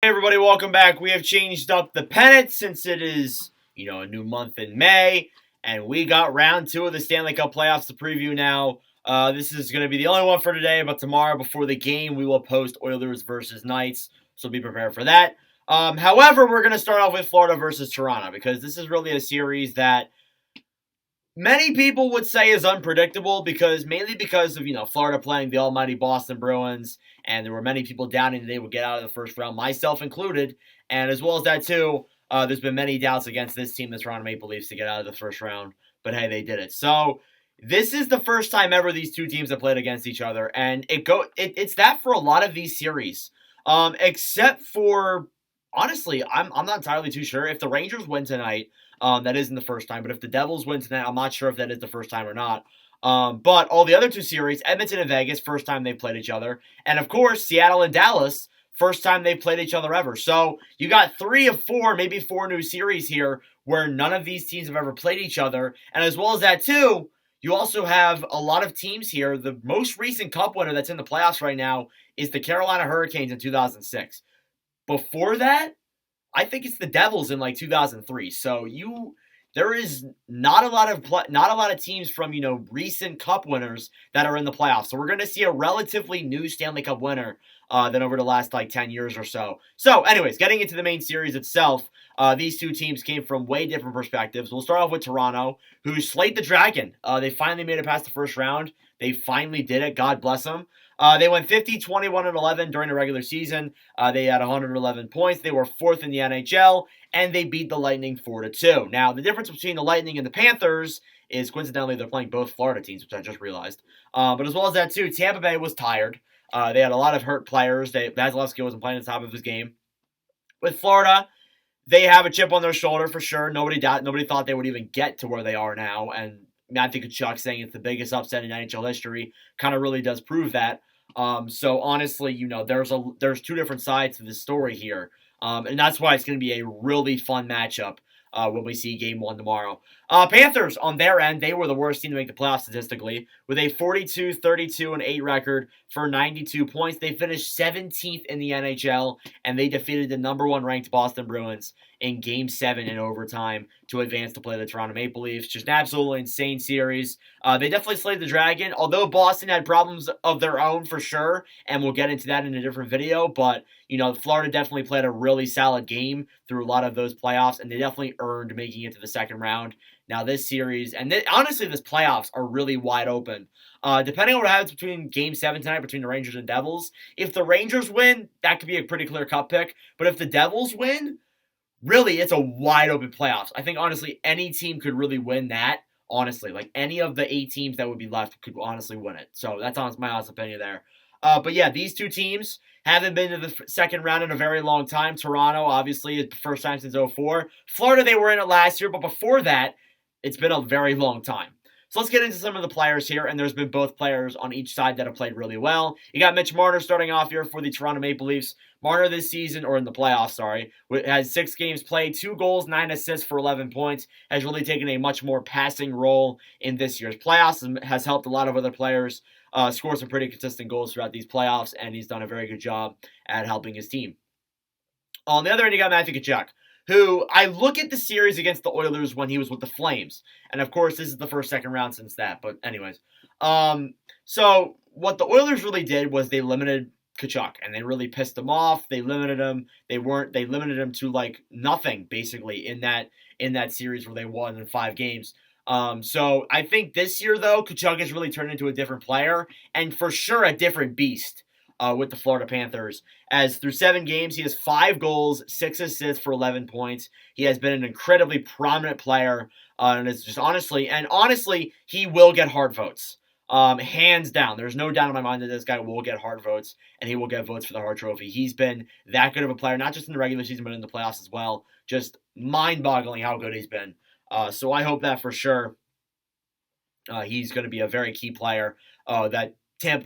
Hey everybody, welcome back. We have changed up the pennant since it is, a new month in May, and we got round two of the Stanley Cup playoffs to preview now. This is going to be the only one for today, but tomorrow before the game, we will post Oilers versus Knights, so be prepared for that. However, we're going to start off with Florida versus Toronto because this is really a series that many people would say is unpredictable mainly because of Florida playing the almighty Boston Bruins, and there were many people doubting that they would get out of the first round, myself included. And as well as that too, there's been many doubts against this team, the Toronto Maple Leafs, to get out of the first round. But hey, they did it. So this is the first time ever these two teams have played against each other, and it's that for a lot of these series, except for honestly, I'm not entirely too sure if the Rangers win tonight. That isn't the first time. But if the Devils win tonight, I'm not sure if that is the first time or not. But all the other two series, Edmonton and Vegas, first time they've played each other. And of course, Seattle and Dallas, first time they've played each other ever. So you got 3 of 4, maybe 4 new series here where none of these teams have ever played each other. And as well as that, too, you also have a lot of teams here. The most recent Cup winner that's in the playoffs right now is the Carolina Hurricanes in 2006. Before that, I think it's the Devils in like 2003. So there is not a lot of teams from recent Cup winners that are in the playoffs. So we're going to see a relatively new Stanley Cup winner than over the last like 10 years or so. So, anyways, getting into the main series itself, these two teams came from way different perspectives. We'll start off with Toronto, who slayed the Dragon. They finally made it past the first round. They finally did it. God bless them. They went 50, 21, and 11 during the regular season. They had 111 points. They were 4th in the NHL, and they beat the Lightning 4-2. Now, the difference between the Lightning and the Panthers is, coincidentally, they're playing both Florida teams, which I just realized. But as well as that, too, Tampa Bay was tired. They had a lot of hurt players. Vasilevsky wasn't playing at the top of his game. With Florida, they have a chip on their shoulder for sure. Nobody thought they would even get to where they are now, and Matthew Tkachuk saying it's the biggest upset in NHL history kind of really does prove that. So honestly, there's two different sides to this story here, and that's why it's going to be a really fun matchup when we see Game 1 tomorrow. Panthers, on their end, they were the worst team to make the playoffs statistically, with a 42, 32, and 8 record for 92 points. They finished 17th in the NHL, and they defeated the number 1 ranked Boston Bruins in Game 7 in overtime to advance to play the Toronto Maple Leafs. Just an absolutely insane series. They definitely slayed the Dragon, although Boston had problems of their own for sure, and we'll get into that in a different video, but Florida definitely played a really solid game through a lot of those playoffs, and they definitely earned making it to the second round. Now this series, and honestly, this playoffs are really wide open. Depending on what happens between Game 7 tonight between the Rangers and Devils, if the Rangers win, that could be a pretty clear cup pick, but if the Devils win, really, it's a wide open playoffs. I think, honestly, any team could really win that. Honestly, like any of the 8 teams that would be left could honestly win it. So that's my honest opinion there. But yeah, these two teams haven't been to the second round in a very long time. Toronto, obviously, is the first time since 2004. Florida, they were in it last year, but before that, it's been a very long time. So let's get into some of the players here, and there's been both players on each side that have played really well. You got Mitch Marner starting off here for the Toronto Maple Leafs. Marner this season, or in the playoffs, has 6 games played, 2 goals, 9 assists for 11 points, has really taken a much more passing role in this year's playoffs, and has helped a lot of other players score some pretty consistent goals throughout these playoffs, and he's done a very good job at helping his team. On the other end, you got Matthew Tkachuk, who I look at the series against the Oilers when he was with the Flames. And of course, this is the first second round since that. But anyways. So what the Oilers really did was they limited Tkachuk, and they really pissed him off. They limited him. They limited him to like nothing, basically, in that series where they won in 5 games. So I think this year, though, Tkachuk has really turned into a different player, and for sure a different beast. With the Florida Panthers, as through 7 games, he has 5 goals, 6 assists for 11 points. He has been an incredibly prominent player, and it's just honestly, he will get Hart votes. Hands down. There's no doubt in my mind that this guy will get Hart votes, and he will get votes for the Hart Trophy. He's been that good of a player, not just in the regular season, but in the playoffs as well. Just mind-boggling how good he's been. So I hope that for sure he's going to be a very key player that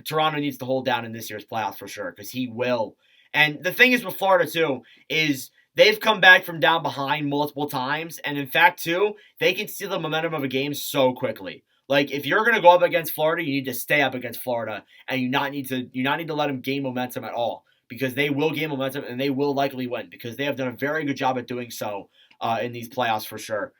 Toronto needs to hold down in this year's playoffs for sure, because he will. And the thing is with Florida, too, is they've come back from down behind multiple times, and in fact, too, they can steal the momentum of a game so quickly. Like, if you're going to go up against Florida, you need to stay up against Florida, and you not need to let them gain momentum at all. because they will gain momentum and they will likely win because they have done a very good job at doing so in these playoffs for sure.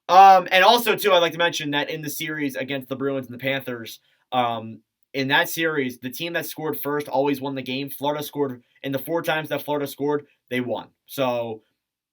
And also, too, I'd like to mention that in the series against the Bruins and the Panthers, in that series, the team that scored first always won the game. Florida scored, in the 4 times that Florida scored, they won. So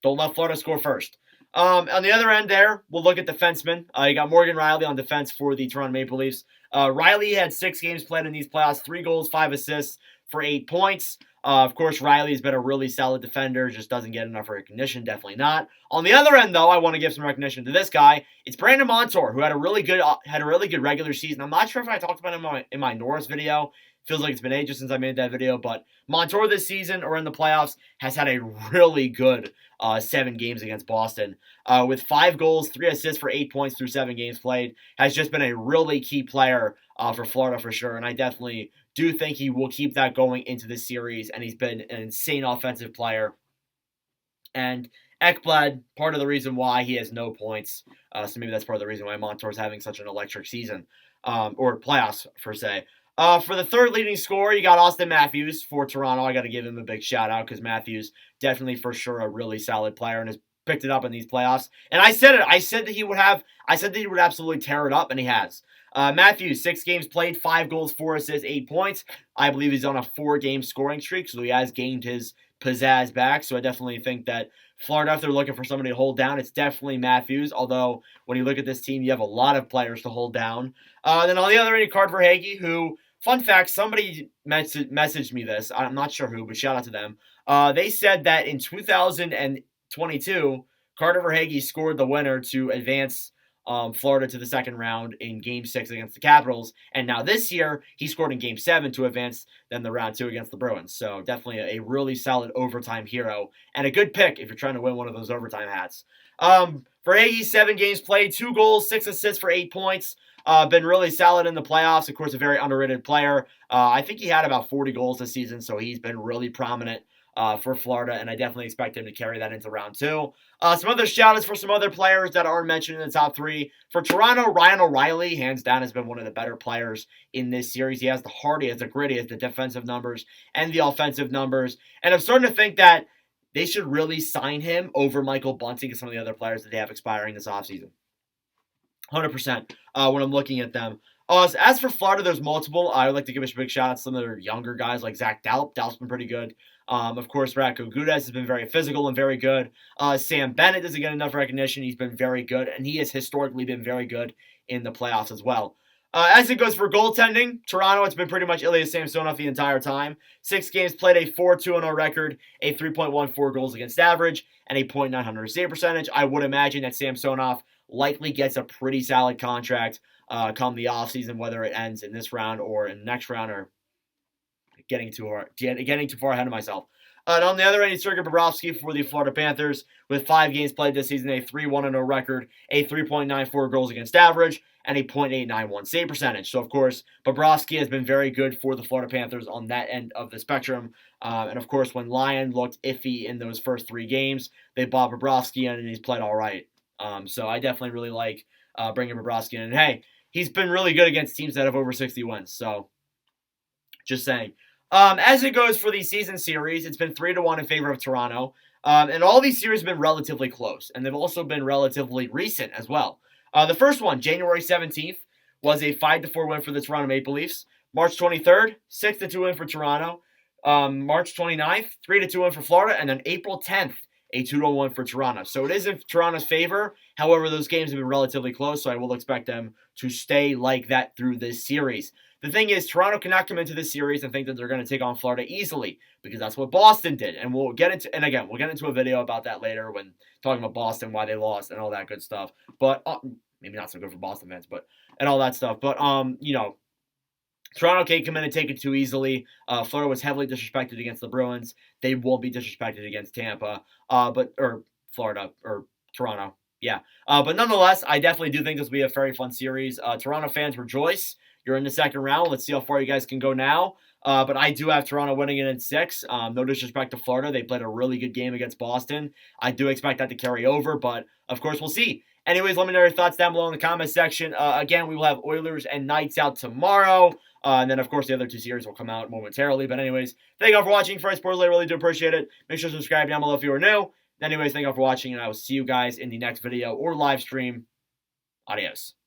don't let Florida score first. On the other end there, we'll look at defensemen. You got Morgan Riley on defense for the Toronto Maple Leafs. Riley had 6 games played in these playoffs, 3 goals, 5 assists for 8 points. Of course, Riley has been a really solid defender, just doesn't get enough recognition, definitely not. On the other end, though, I want to give some recognition to this guy. It's Brandon Montour, who had a really good regular season. I'm not sure if I talked about him in my Norris video. Feels like it's been ages since I made that video, but Montour this season or in the playoffs has had a really good 7 games against Boston. With 5 goals, 3 assists for 8 points through 7 games played, has just been a really key player for Florida for sure, and I definitely do think he will keep that going into this series, and he's been an insane offensive player. And Ekblad, part of the reason why he has no points, so maybe that's part of the reason why Montour's having such an electric season, or playoffs, per se. For the third leading scorer, you got Austin Matthews for Toronto. I got to give him a big shout out because Matthews definitely for sure a really solid player and has picked it up in these playoffs. And I said it. I said that he would absolutely tear it up, and he has. Matthews, 6 games played, 5 goals, 4 assists, 8 points. I believe he's on a 4-game scoring streak, so he has gained his pizzazz back. So I definitely think that Florida, if they're looking for somebody to hold down, it's definitely Matthews. Although when you look at this team, you have a lot of players to hold down. Then on the other end, Carter Verhaeghe, who, fun fact, somebody messaged me this. I'm not sure who, but shout out to them. They said that in 2022, Carter Verhaeghe scored the winner to advance Florida to the second round in Game 6 against the Capitals. And now this year, he scored in Game 7 to advance then the round 2 against the Bruins. So definitely a really solid overtime hero and a good pick if you're trying to win one of those overtime hats. Verhaeghe, 7 games played, 2 goals, 6 assists for 8 points. Been really solid in the playoffs. Of course, a very underrated player. I think he had about 40 goals this season, so he's been really prominent for Florida, and I definitely expect him to carry that into round 2. Some other shout-outs for some other players that aren't mentioned in the top 3. For Toronto, Ryan O'Reilly, hands down, has been one of the better players in this series. He has the heart, he has the grit, he has the defensive numbers and the offensive numbers. And I'm starting to think that they should really sign him over Michael Bunting and some of the other players that they have expiring this offseason. 100% when I'm looking at them. As for Florida, there's multiple. I would like to give a big shout out to some of their younger guys like Zach Dalp. Dalp's been pretty good. Of course, Radko Gudas has been very physical and very good. Sam Bennett doesn't get enough recognition. He's been very good, and he has historically been very good in the playoffs as well. As it goes for goaltending, Toronto, it's been pretty much Ilya Samsonov the entire time. 6 games played, a 4-2-0 record, a 3.14 goals against average, and a .900 save percentage. I would imagine that Samsonov likely gets a pretty solid contract come the offseason, whether it ends in this round or in the next round, or getting too far ahead of myself. And on the other end, Sergei Bobrovsky for the Florida Panthers with 5 games played this season, a 3-1-0 record, a 3.94 goals against average, and a .891 save percentage. So, of course, Bobrovsky has been very good for the Florida Panthers on that end of the spectrum. And, of course, when Lyon looked iffy in those first 3 games, they bought Bobrovsky in, and he's played all right. So I definitely really like bringing Bobrovsky in. And, hey, he's been really good against teams that have over 60 wins. So, just saying. As it goes for the season series, it's been 3-1 in favor of Toronto. And all these series have been relatively close. And they've also been relatively recent as well. The first one, January 17th, was a 5-4 win for the Toronto Maple Leafs. March 23rd, 6-2 win for Toronto. March 29th, 3-2 win for Florida. And then April 10th, a 2-1 for Toronto. So it is in Toronto's favor. However, those games have been relatively close, so I will expect them to stay like that through this series. The thing is, Toronto cannot come into this series and think that they're going to take on Florida easily, because that's what Boston did. And we'll get into a video about that later when talking about Boston, why they lost, and all that good stuff. But maybe not so good for Boston fans, and all that stuff. But Toronto can't come in and take it too easily. Florida was heavily disrespected against the Bruins. They won't be disrespected against Tampa, or Florida, or Toronto. Yeah. But nonetheless, I definitely do think this will be a very fun series. Toronto fans, rejoice. You're in the second round. Let's see how far you guys can go now. But I do have Toronto winning it in 6. No disrespect to Florida. They played a really good game against Boston. I do expect that to carry over, but of course we'll see. Anyways, let me know your thoughts down below in the comment section. Again, we will have Oilers and Knights out tomorrow. And then, of course, the other 2 series will come out momentarily. But anyways, thank you all for watching. For Sports, I really do appreciate it. Make sure to subscribe down below if you are new. Anyways, thank you all for watching, and I will see you guys in the next video or live stream. Adios.